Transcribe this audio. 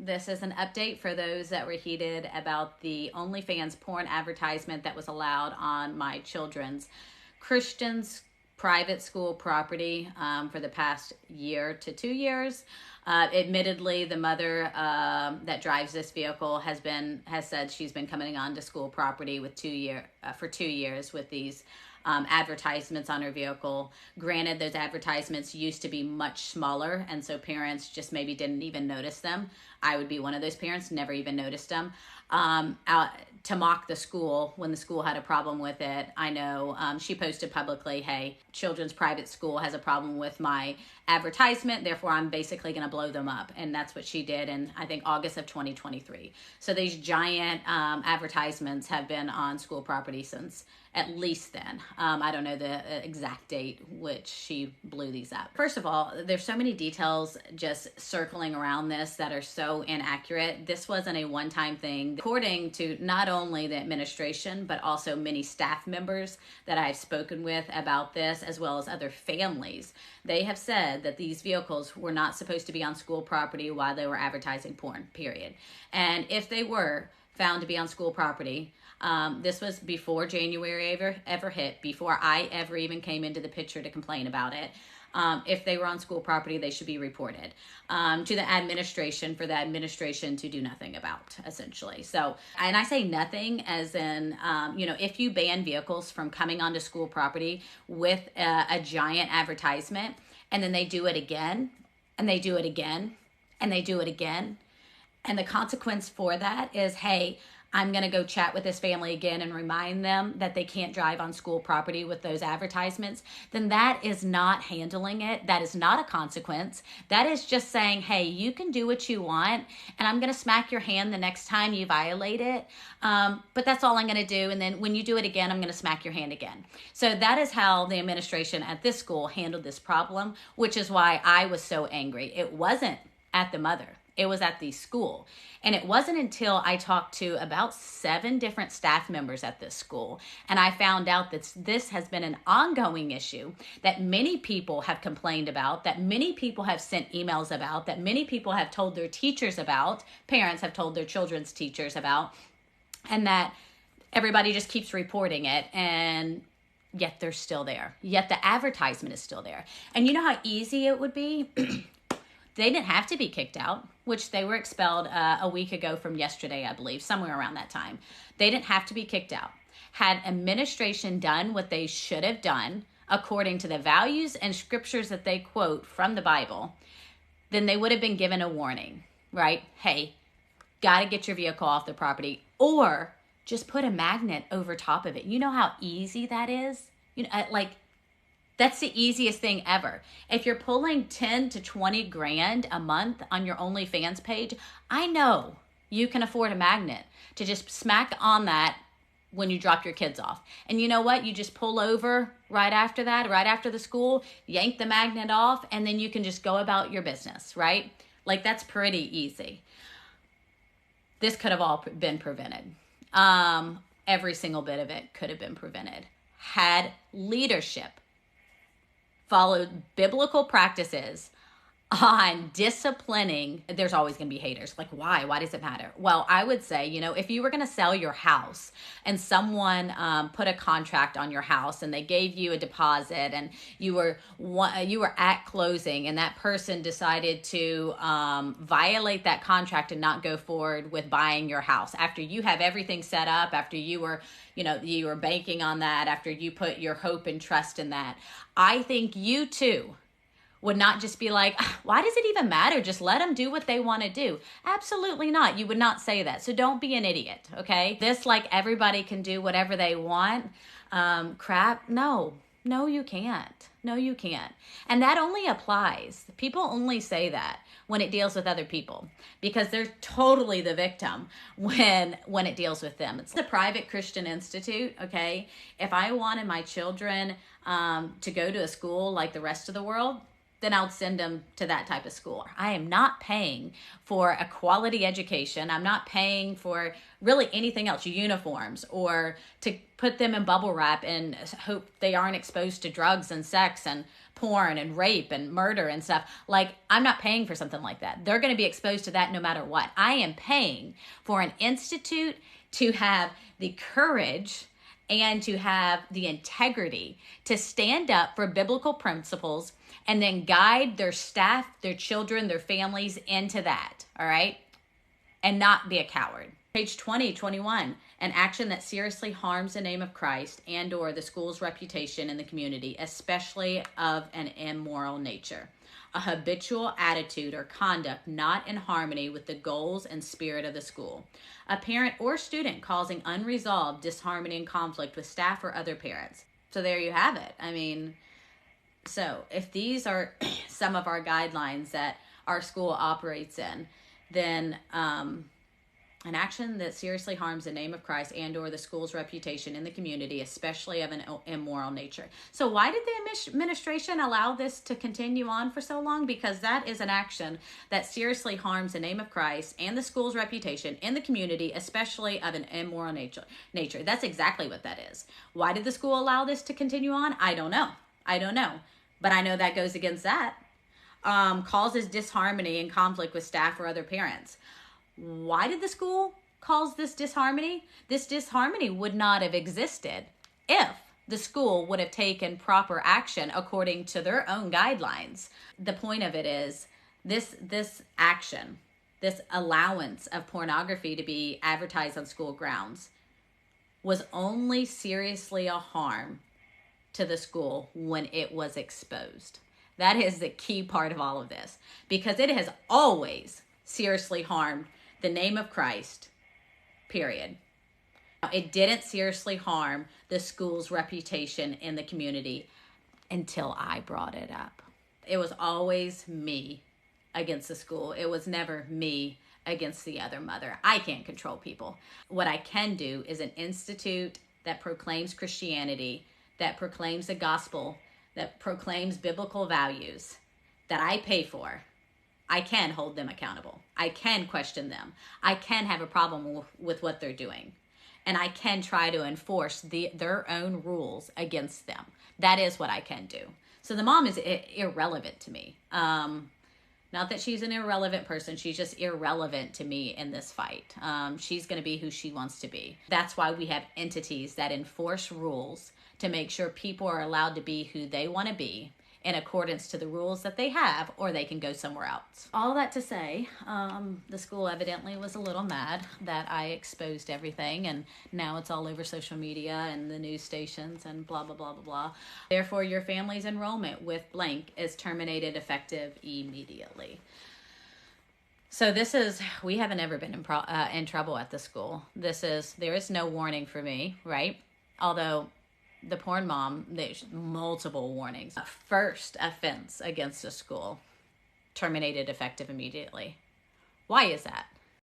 This is an update for those that were heated about the OnlyFans porn advertisement that was allowed on my children's Christian's private school property for the past year to 2 years. Admittedly, the mother that drives this vehicle has said she's been coming on to school property with for 2 years with these advertisements on her vehicle. Granted, those advertisements used to be much smaller, and so parents just maybe didn't even notice them. I would be one of those parents, never even noticed them. To mock the school when the school had a problem with it. I know she posted publicly, hey, children's private school has a problem with my advertisement, therefore I'm basically going to blow them up. And that's what she did in, I think, August of 2023. So these giant advertisements have been on school property since at least then. I don't know the exact date which she blew these up. First of all, there's so many details just circling around this that are so inaccurate. This wasn't a one-time thing. According to not only the administration, but also many staff members that I've spoken with about this, as well as other families, they have said that these vehicles were not supposed to be on school property while they were advertising porn, period. And if they were found to be on school property, this was before January ever hit, before I ever even came into the picture to complain about it. If they were on school property, they should be reported to the administration for the administration to do nothing about, essentially. So, and I say nothing as in, if you ban vehicles from coming onto school property with a giant advertisement, and then they do it again, and they do it again, and they do it again, and the consequence for that is, hey, I'm going to go chat with this family again and remind them that they can't drive on school property with those advertisements, then that is not handling it. That is not a consequence. That is just saying, hey, you can do what you want, and I'm going to smack your hand the next time you violate it. But that's all I'm going to do. And then when you do it again, I'm going to smack your hand again. So that is how the administration at this school handled this problem, which is why I was so angry. It wasn't at the mother. It was at the school. And it wasn't until I talked to about 7 different staff members at this school, and I found out that this has been an ongoing issue that many people have complained about, that many people have sent emails about, that many people have told their teachers about, parents have told their children's teachers about, and that everybody just keeps reporting it, and yet they're still there. Yet the advertisement is still there. And you know how easy it would be? They didn't have to be kicked out, which they were expelled a week ago from yesterday, I believe, somewhere around that time. They didn't have to be kicked out. Had administration done what they should have done, according to the values and scriptures that they quote from the Bible, then they would have been given a warning, right? Hey, got to get your vehicle off the property, or just put a magnet over top of it. You know how easy that is? That's the easiest thing ever. If you're pulling 10 to 20 grand a month on your OnlyFans page, I know you can afford a magnet to just smack on that when you drop your kids off. And you know what? You just pull over right after that, right after the school, yank the magnet off, and then you can just go about your business, right? Like, that's pretty easy. This could have all been prevented. Every single bit of it could have been prevented had leadership followed biblical practices on disciplining. There's always going to be haters. Like, why? Why does it matter? Well, I would say, if you were going to sell your house and someone put a contract on your house and they gave you a deposit and you were at closing and that person decided to violate that contract and not go forward with buying your house after you have everything set up, after you were banking on that, after you put your hope and trust in that, I think you too would not just be like, why does it even matter? Just let them do what they want to do. Absolutely not. You would not say that. So don't be an idiot, okay? This, like, everybody can do whatever they want crap. No, you can't. No, you can't. And that only applies. People only say that when it deals with other people because they're totally the victim when it deals with them. It's a private Christian institute, okay? If I wanted my children to go to a school like the rest of the world, then I'll send them to that type of school. I am not paying for a quality education. I'm not paying for really anything else, uniforms, or to put them in bubble wrap and hope they aren't exposed to drugs and sex and porn and rape and murder and stuff. Like, I'm not paying for something like that. They're going to be exposed to that no matter what. I am paying for an institute to have the courage and to have the integrity to stand up for biblical principles and then guide their staff, their children, their families into that, all right? And not be a coward. Page 20, 21, an action that seriously harms the name of Christ and or the school's reputation in the community, especially of an immoral nature. A habitual attitude or conduct not in harmony with the goals and spirit of the school. A parent or student causing unresolved disharmony and conflict with staff or other parents. So there you have it. I mean, so if these are some of our guidelines that our school operates in, then an action that seriously harms the name of Christ and or the school's reputation in the community, especially of an immoral nature. So why did the administration allow this to continue on for so long? Because that is an action that seriously harms the name of Christ and the school's reputation in the community, especially of an immoral nature. That's exactly what that is. Why did the school allow this to continue on? I don't know. But I know that goes against that. Causes disharmony and conflict with staff or other parents. Why did the school cause this disharmony? This disharmony would not have existed if the school would have taken proper action according to their own guidelines. The point of it is this action, this allowance of pornography to be advertised on school grounds was only seriously a harm to the school when it was exposed. That is the key part of all of this, because it has always seriously harmed the name of Christ, period. It didn't seriously harm the school's reputation in the community until I brought it up. It was always me against the school. It was never me against the other mother. I can't control people. What I can do is an institute that proclaims Christianity, that proclaims the gospel, that proclaims biblical values that I pay for. I can hold them accountable. I can question them. I can have a problem with what they're doing. And I can try to enforce their own rules against them. That is what I can do. So the mom is irrelevant to me. Not that she's an irrelevant person. She's just irrelevant to me in this fight. She's going to be who she wants to be. That's why we have entities that enforce rules to make sure people are allowed to be who they want to be in accordance to the rules that they have, or they can go somewhere else. All that to say, the school evidently was a little mad that I exposed everything, and now it's all over social media and the news stations and blah, blah, blah, blah, blah. Therefore, your family's enrollment with blank is terminated effective immediately. So we haven't ever been in trouble at the school. There is no warning for me, right? Although the porn mom, there's multiple warnings. First offense against a school, terminated effective immediately. Why is that?